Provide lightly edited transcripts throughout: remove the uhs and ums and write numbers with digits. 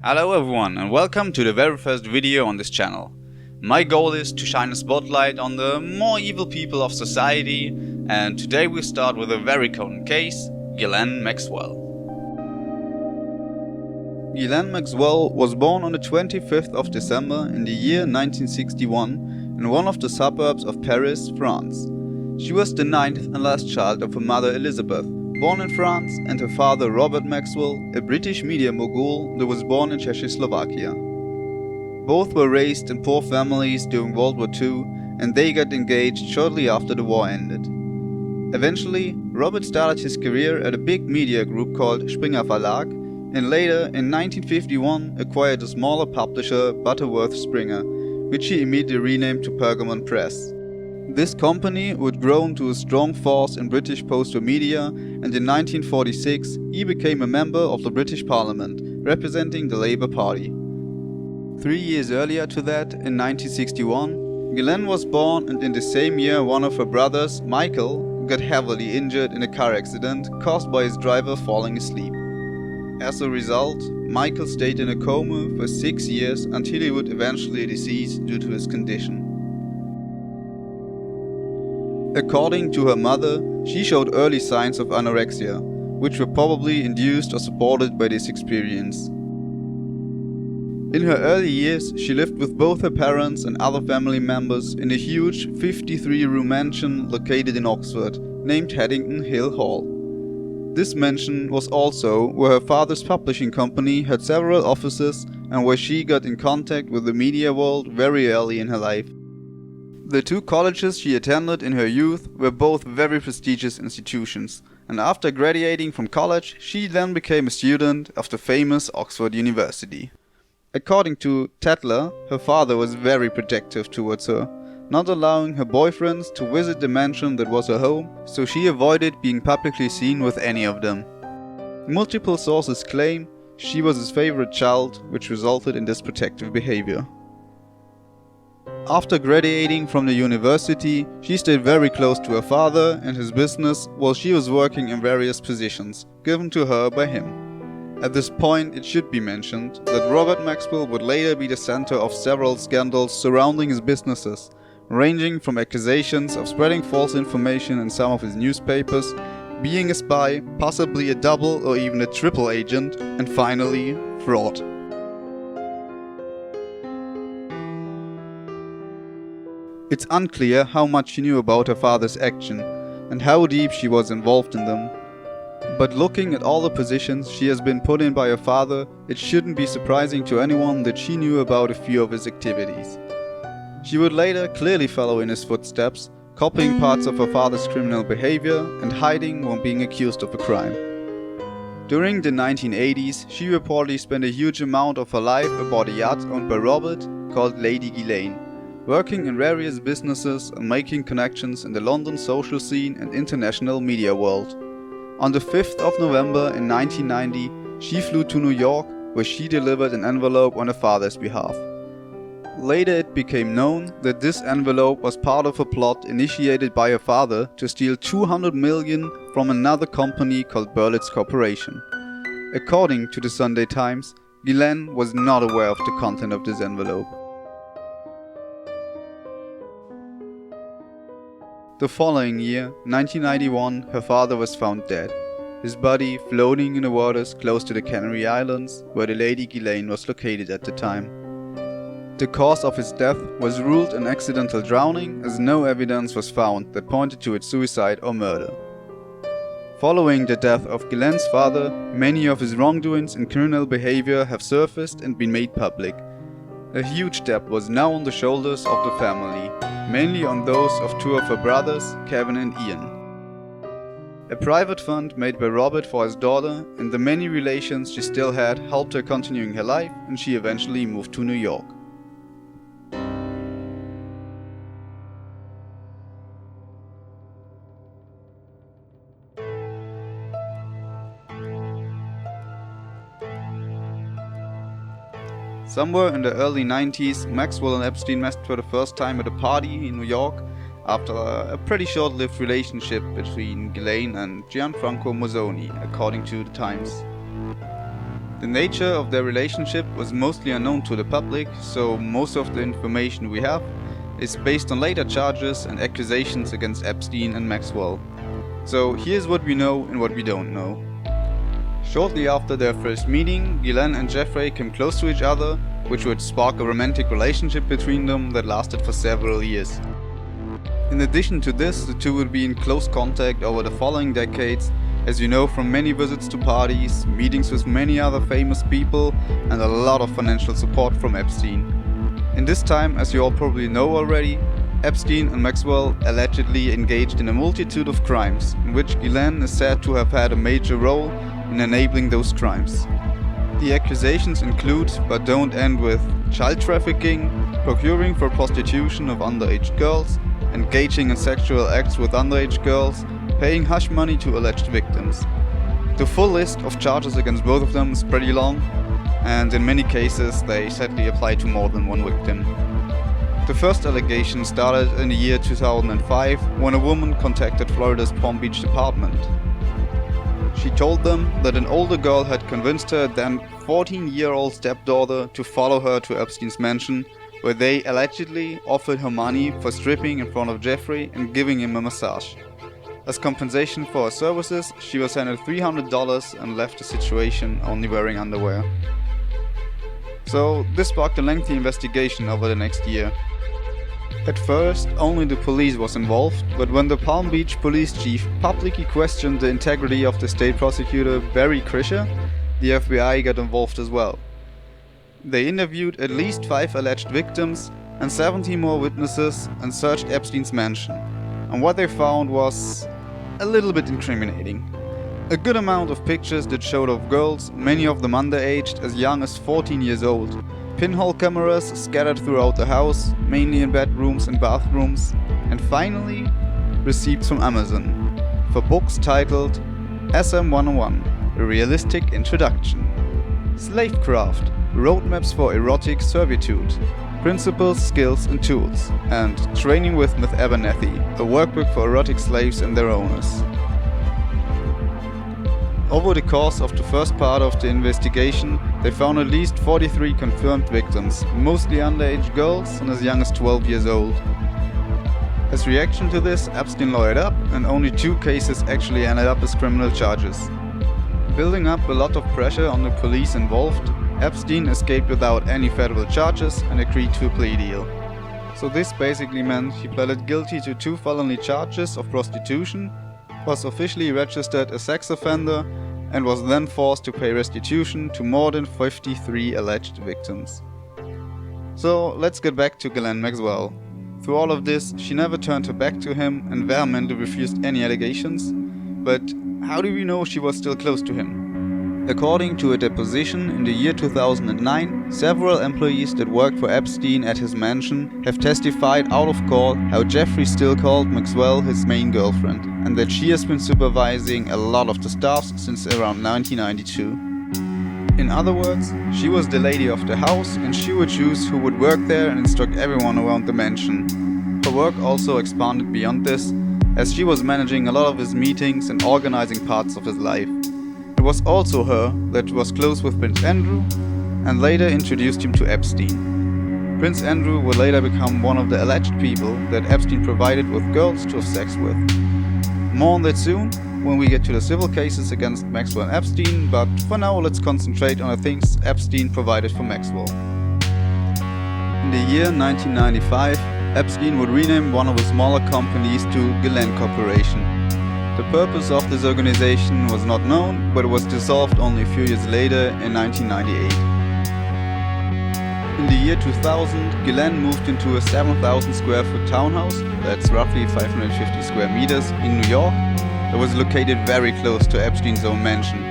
Hello everyone and welcome to the very first video on this channel. My goal is to shine a spotlight on the more evil people of society, and today we start with a very common case, Ghislaine Maxwell. Ghislaine Maxwell was born on the 25th of December in the year 1961 in one of the suburbs of Paris, France. She was the ninth and last child of her mother Elizabeth, born in France, and her father Robert Maxwell, a British media mogul that was born in Czechoslovakia. Both were raised in poor families during World War II, and they got engaged shortly after the war ended. Eventually, Robert started his career at a big media group called Springer Verlag, and later, in 1951, acquired a smaller publisher, Butterworth Springer, which he immediately renamed to Pergamon Press. This company would grow into a strong force in British post-war media, and in 1946 he became a member of the British Parliament, representing the Labour Party. 3 years earlier to that, in 1961, Ghislaine was born, and in the same year one of her brothers, Michael, got heavily injured in a car accident caused by his driver falling asleep. As a result, Michael stayed in a coma for 6 years until he would eventually decease due to his condition. According to her mother, she showed early signs of anorexia, which were probably induced or supported by this experience. In her early years, she lived with both her parents and other family members in a huge 53-room mansion located in Oxford, named Haddington Hill Hall. This mansion was also where her father's publishing company had several offices and where she got in contact with the media world very early in her life. The two colleges she attended in her youth were both very prestigious institutions, and after graduating from college, she then became a student of the famous Oxford University. According to Tatler, her father was very protective towards her, not allowing her boyfriends to visit the mansion that was her home, so she avoided being publicly seen with any of them. Multiple sources claim she was his favorite child, which resulted in this protective behavior. After graduating from the university, she stayed very close to her father and his business while she was working in various positions, given to her by him. At this point, it should be mentioned that Robert Maxwell would later be the center of several scandals surrounding his businesses, ranging from accusations of spreading false information in some of his newspapers, being a spy, possibly a double or even a triple agent, and finally, fraud. It's unclear how much she knew about her father's action and how deep she was involved in them. But looking at all the positions she has been put in by her father, it shouldn't be surprising to anyone that she knew about a few of his activities. She would later clearly follow in his footsteps, copying parts of her father's criminal behavior and hiding when being accused of a crime. During the 1980s, she reportedly spent a huge amount of her life aboard a yacht owned by Robert called Lady Ghislaine, working in various businesses and making connections in the London social scene and international media world. On the 5th of November in 1990, she flew to New York, where she delivered an envelope on her father's behalf. Later it became known that this envelope was part of a plot initiated by her father to steal $200 million from another company called Berlitz Corporation. According to the Sunday Times, Ghislaine was not aware of the content of this envelope. The following year, 1991, her father was found dead, his body floating in the waters close to the Canary Islands, where the Lady Ghislaine was located at the time. The cause of his death was ruled an accidental drowning, as no evidence was found that pointed to its suicide or murder. Following the death of Ghislaine's father, many of his wrongdoings and criminal behavior have surfaced and been made public. A huge debt was now on the shoulders of the family, mainly on those of two of her brothers, Kevin and Ian. A private fund made by Robert for his daughter and the many relations she still had helped her continuing her life, and she eventually moved to New York. Somewhere in the early 90s, Maxwell and Epstein met for the first time at a party in New York after a pretty short-lived relationship between Ghislaine and Gianfranco Mozzoni, according to the Times. The nature of their relationship was mostly unknown to the public, so most of the information we have is based on later charges and accusations against Epstein and Maxwell. So here's what we know and what we don't know. Shortly after their first meeting, Ghislaine and Jeffrey came close to each other, which would spark a romantic relationship between them that lasted for several years. In addition to this, the two would be in close contact over the following decades, as you know from many visits to parties, meetings with many other famous people, and a lot of financial support from Epstein. In this time, as you all probably know already, Epstein and Maxwell allegedly engaged in a multitude of crimes, in which Ghislaine is said to have had a major role in enabling those crimes. The accusations include, but don't end with, child trafficking, procuring for prostitution of underage girls, engaging in sexual acts with underage girls, paying hush money to alleged victims. The full list of charges against both of them is pretty long, and in many cases they sadly apply to more than one victim. The first allegation started in the year 2005 when a woman contacted Florida's Palm Beach department. She told them that an older girl had convinced her then 14-year-old stepdaughter to follow her to Epstein's mansion, where they allegedly offered her money for stripping in front of Jeffrey and giving him a massage. As compensation for her services, she was handed $300 and left the situation only wearing underwear. So this sparked a lengthy investigation over the next year. At first, only the police was involved, but when the Palm Beach police chief publicly questioned the integrity of the state prosecutor Barry Krischer, the FBI got involved as well. They interviewed at least 5 alleged victims and 70 more witnesses and searched Epstein's mansion. And what they found was a little bit incriminating. A good amount of pictures that showed of girls, many of them underaged, as young as 14 years old. Pinhole cameras scattered throughout the house, mainly in bedrooms and bathrooms. And finally, receipts from Amazon for books titled SM-101, A Realistic Introduction. Slavecraft, Roadmaps for Erotic Servitude, Principles, Skills and Tools, and Training with Myth Abernathy, a workbook for erotic slaves and their owners. Over the course of the first part of the investigation, they found at least 43 confirmed victims, mostly underage girls and as young as 12 years old. As reaction to this, Epstein lawyered up, and only 2 cases actually ended up as criminal charges. Building up a lot of pressure on the police involved, Epstein escaped without any federal charges and agreed to a plea deal. So this basically meant he pleaded guilty to 2 felony charges of prostitution, was officially registered a sex offender, and was then forced to pay restitution to more than 53 alleged victims. So let's get back to Ghislaine Maxwell. Through all of this, she never turned her back to him and vehemently refused any allegations. But how do we know she was still close to him? According to a deposition in the year 2009, several employees that worked for Epstein at his mansion have testified out of court how Jeffrey still called Maxwell his main girlfriend, and that she has been supervising a lot of the staffs since around 1992. In other words, she was the lady of the house and she would choose who would work there and instruct everyone around the mansion. Her work also expanded beyond this, as she was managing a lot of his meetings and organizing parts of his life. It was also her that was close with Prince Andrew and later introduced him to Epstein. Prince Andrew would later become one of the alleged people that Epstein provided with girls to have sex with. More on that soon, when we get to the civil cases against Maxwell and Epstein, but for now let's concentrate on the things Epstein provided for Maxwell. In the year 1995, Epstein would rename one of his smaller companies to Ghislaine Corporation. The purpose of this organization was not known, but it was dissolved only a few years later in 1998. In the year 2000, Ghislaine moved into a 7,000 square foot townhouse, that's roughly 550 square meters, in New York, that was located very close to Epstein's own mansion.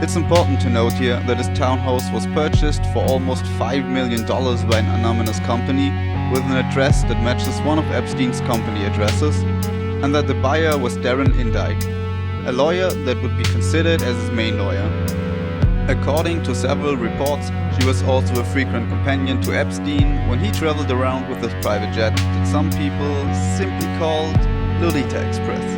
It's important to note here that this townhouse was purchased for almost $5 million by an anonymous company with an address that matches one of Epstein's company addresses, and that the buyer was Darren Indyke, a lawyer that would be considered as his main lawyer. According to several reports, she was also a frequent companion to Epstein when he traveled around with his private jet that some people simply called Lolita Express.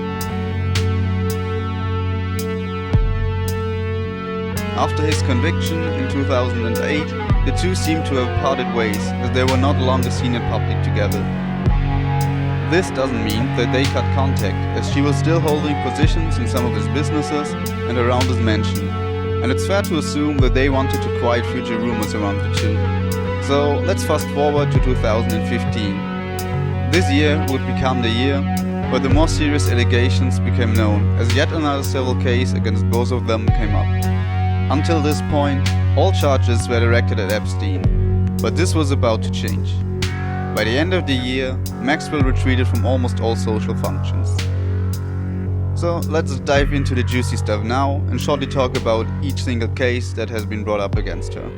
After his conviction in 2008, the two seemed to have parted ways, as they were not longer seen in public together. This doesn't mean that they cut contact, as she was still holding positions in some of his businesses and around his mansion, and it's fair to assume that they wanted to quiet future rumors around the two. So let's fast forward to 2015. This year would become the year where the more serious allegations became known, as yet another civil case against both of them came up. Until this point, all charges were directed at Epstein, but this was about to change. By the end of the year, Maxwell retreated from almost all social functions. So let's dive into the juicy stuff now and shortly talk about each single case that has been brought up against her.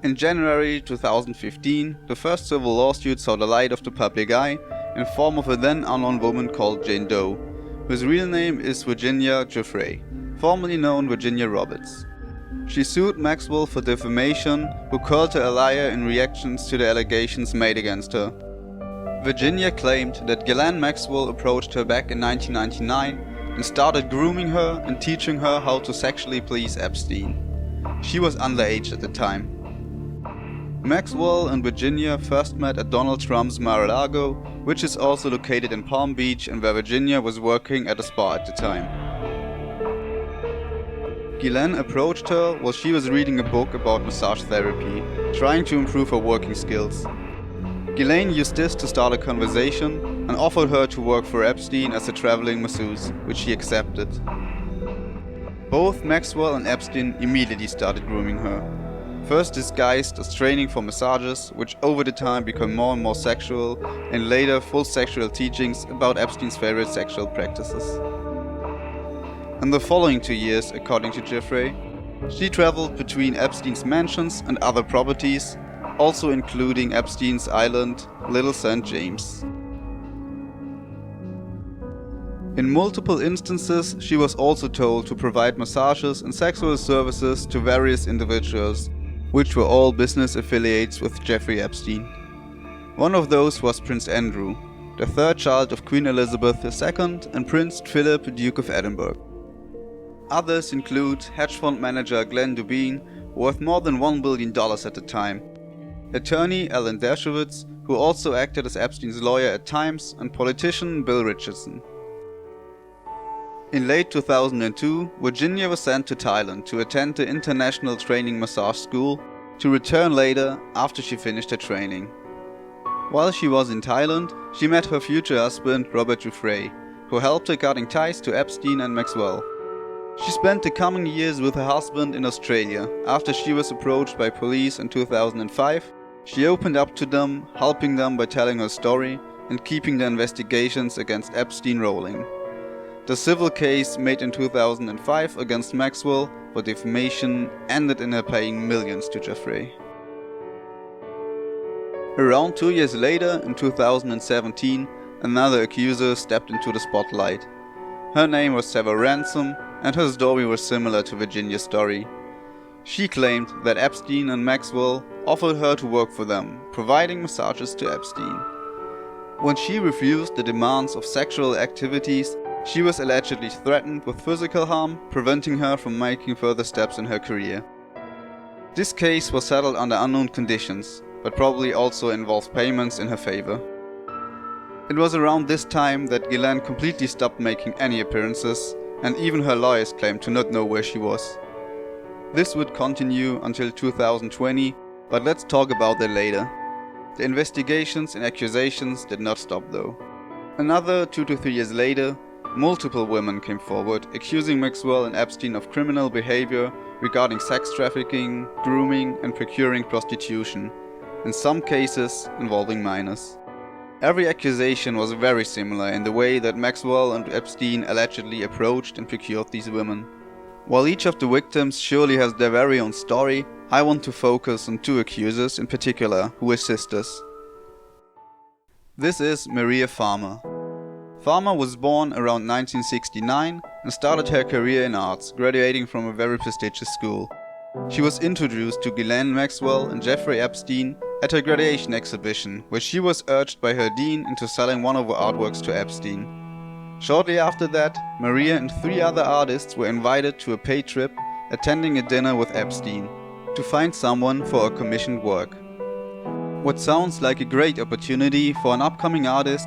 In January 2015, the first civil lawsuit saw the light of the public eye in form of a then unknown woman called Jane Doe, whose real name is Virginia Jeffrey, formerly known Virginia Roberts. She sued Maxwell for defamation, who called her a liar in reactions to the allegations made against her. Virginia claimed that Ghislaine Maxwell approached her back in 1999 and started grooming her and teaching her how to sexually please Epstein. She was underage at the time. Maxwell and Virginia first met at Donald Trump's Mar-a-Lago, which is also located in Palm Beach and where Virginia was working at a spa at the time. Ghislaine approached her while she was reading a book about massage therapy, trying to improve her working skills. Ghislaine used this to start a conversation and offered her to work for Epstein as a traveling masseuse, which she accepted. Both Maxwell and Epstein immediately started grooming her, first disguised as training for massages, which over the time became more and more sexual, and later full sexual teachings about Epstein's favorite sexual practices. In the following 2 years, according to Jeffrey, she traveled between Epstein's mansions and other properties, also including Epstein's island, Little St. James. In multiple instances, she was also told to provide massages and sexual services to various individuals, which were all business affiliates with Jeffrey Epstein. One of those was Prince Andrew, the third child of Queen Elizabeth II and Prince Philip, Duke of Edinburgh. Others include hedge fund manager Glenn Dubin, worth more than $1 billion at the time, attorney Alan Dershowitz, who also acted as Epstein's lawyer at times, and politician Bill Richardson. In late 2002, Virginia was sent to Thailand to attend the International Training Massage School, to return later after she finished her training. While she was in Thailand, she met her future husband Robert Jeffrey, who helped her cutting ties to Epstein and Maxwell. She spent the coming years with her husband in Australia. After she was approached by police in 2005, she opened up to them, helping them by telling her story and keeping the investigations against Epstein rolling. The civil case made in 2005 against Maxwell for defamation ended in her paying millions to Jeffrey. Around 2 years later, in 2017, another accuser stepped into the spotlight. Her name was Sarah Ransom, and her story was similar to Virginia's story. She claimed that Epstein and Maxwell offered her to work for them, providing massages to Epstein. When she refused the demands of sexual activities, she was allegedly threatened with physical harm, preventing her from making further steps in her career. This case was settled under unknown conditions, but probably also involved payments in her favor. It was around this time that Ghislaine completely stopped making any appearances, and even her lawyers claimed to not know where she was. This would continue until 2020, but let's talk about that later. The investigations and accusations did not stop though. Another 2 to 3 years later, multiple women came forward accusing Maxwell and Epstein of criminal behavior regarding sex trafficking, grooming, and procuring prostitution, in some cases involving minors. Every accusation was very similar in the way that Maxwell and Epstein allegedly approached and procured these women. While each of the victims surely has their very own story, I want to focus on 2 accusers in particular who were sisters. This is Maria Farmer. Farmer was born around 1969 and started her career in arts, graduating from a very prestigious school. She was introduced to Ghislaine Maxwell and Jeffrey Epstein at her graduation exhibition, where she was urged by her dean into selling one of her artworks to Epstein. Shortly after that, Maria and 3 other artists were invited to a paid trip, attending a dinner with Epstein, to find someone for a commissioned work. What sounds like a great opportunity for an upcoming artist,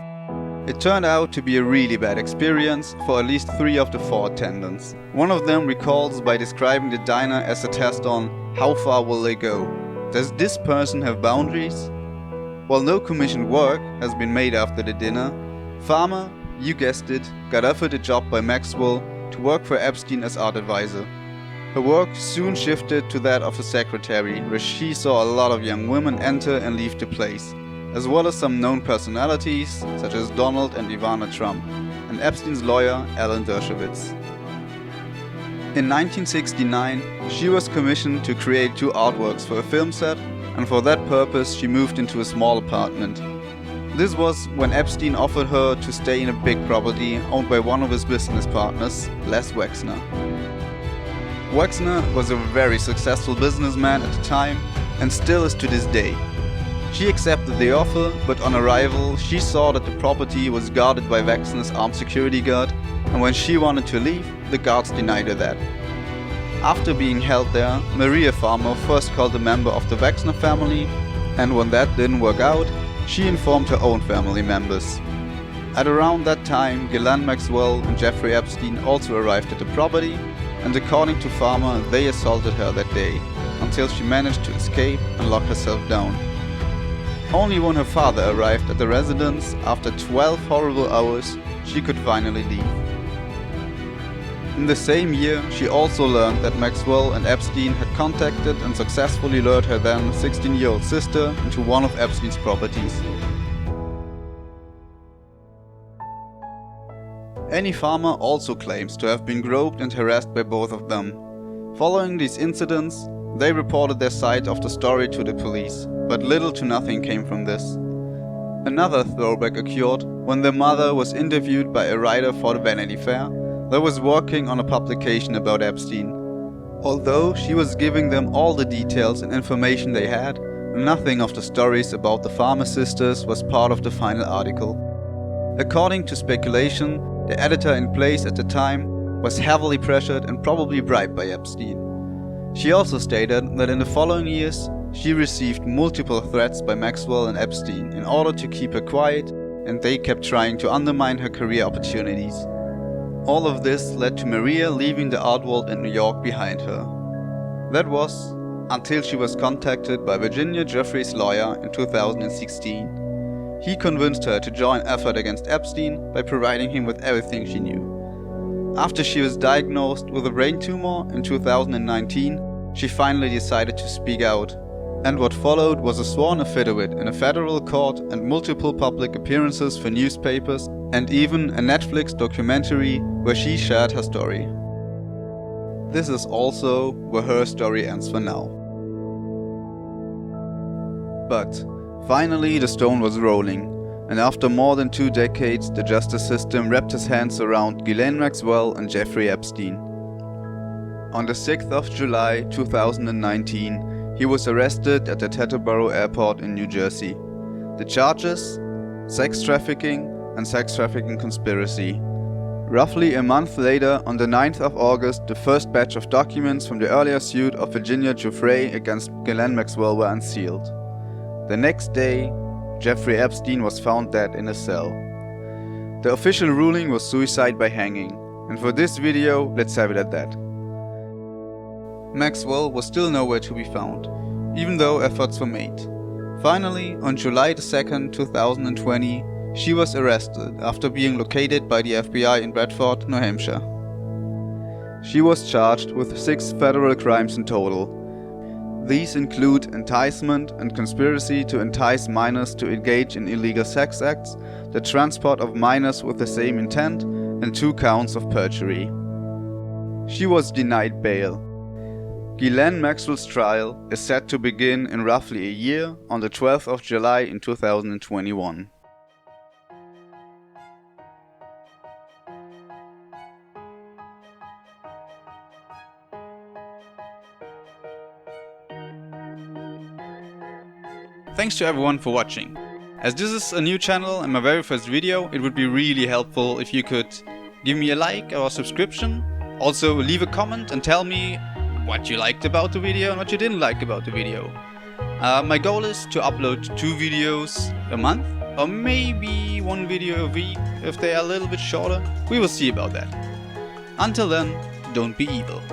it turned out to be a really bad experience for at least 3 of the 4 attendants. One of them recalls by describing the diner as a test on how far will they go. Does this person have boundaries? While no commissioned work has been made after the dinner, Farmer, you guessed it, got offered a job by Maxwell to work for Epstein as art advisor. Her work soon shifted to that of a secretary, where she saw a lot of young women enter and leave the place, as well as some known personalities such as Donald and Ivana Trump, and Epstein's lawyer Alan Dershowitz. In 1969, she was commissioned to create 2 artworks for a film set, and for that purpose she moved into a small apartment. This was when Epstein offered her to stay in a big property owned by one of his business partners, Les Wexner. Wexner was a very successful businessman at the time and still is to this day. She accepted the offer, but on arrival she saw that the property was guarded by Wexner's armed security guard, and when she wanted to leave, the guards denied her that. After being held there, Maria Farmer first called a member of the Wexner family, and when that didn't work out, she informed her own family members. At around that time, Ghislaine Maxwell and Jeffrey Epstein also arrived at the property, and according to Farmer, they assaulted her that day, until she managed to escape and lock herself down. Only when her father arrived at the residence, after 12 horrible hours, she could finally leave. In the same year, she also learned that Maxwell and Epstein had contacted and successfully lured her then 16-year-old sister into one of Epstein's properties. Annie Farmer also claims to have been groped and harassed by both of them. Following these incidents, they reported their side of the story to the police, but little to nothing came from this. Another throwback occurred when their mother was interviewed by a writer for the Vanity Fair that was working on a publication about Epstein. Although she was giving them all the details and information they had, nothing of the stories about the Farmer sisters was part of the final article. According to speculation, the editor in place at the time was heavily pressured and probably bribed by Epstein. She also stated that in the following years, she received multiple threats by Maxwell and Epstein in order to keep her quiet, and they kept trying to undermine her career opportunities. All of this led to Maria leaving the art world in New York behind her. That was until she was contacted by Virginia Jeffrey's lawyer in 2016. He convinced her to join an effort against Epstein by providing him with everything she knew. After she was diagnosed with a brain tumor in 2019, she finally decided to speak out. And what followed was a sworn affidavit in a federal court and multiple public appearances for newspapers, and even a Netflix documentary where she shared her story. This is also where her story ends for now. But finally the stone was rolling, and after more than 2 decades the justice system wrapped his hands around Ghislaine Maxwell and Jeffrey Epstein. On the 6th of July 2019, he was arrested at the Teterboro Airport in New Jersey. The charges? Sex trafficking and sex trafficking conspiracy. Roughly a month later, on the 9th of August, the first batch of documents from the earlier suit of Virginia Jeffrey against Ghislaine Maxwell were unsealed. The next day, Jeffrey Epstein was found dead in a cell. The official ruling was suicide by hanging, and for this video, let's have it at that. Maxwell was still nowhere to be found, even though efforts were made. Finally, on July 2, 2020, she was arrested after being located by the FBI in Bradford, New Hampshire. She was charged with 6 federal crimes in total. These include enticement and conspiracy to entice minors to engage in illegal sex acts, the transport of minors with the same intent, and 2 counts of perjury. She was denied bail. Ghislaine Maxwell's trial is set to begin in roughly a year on the 12th of July in 2021. Thanks to everyone for watching. As this is a new channel and my very first video, it would be really helpful if you could give me a like or a subscription. Also leave a comment and tell me what you liked about the video and what you didn't like about the video. My goal is to upload 2 videos a month, or maybe 1 video a week if they are a little bit shorter. We will see about that. Until then, don't be evil.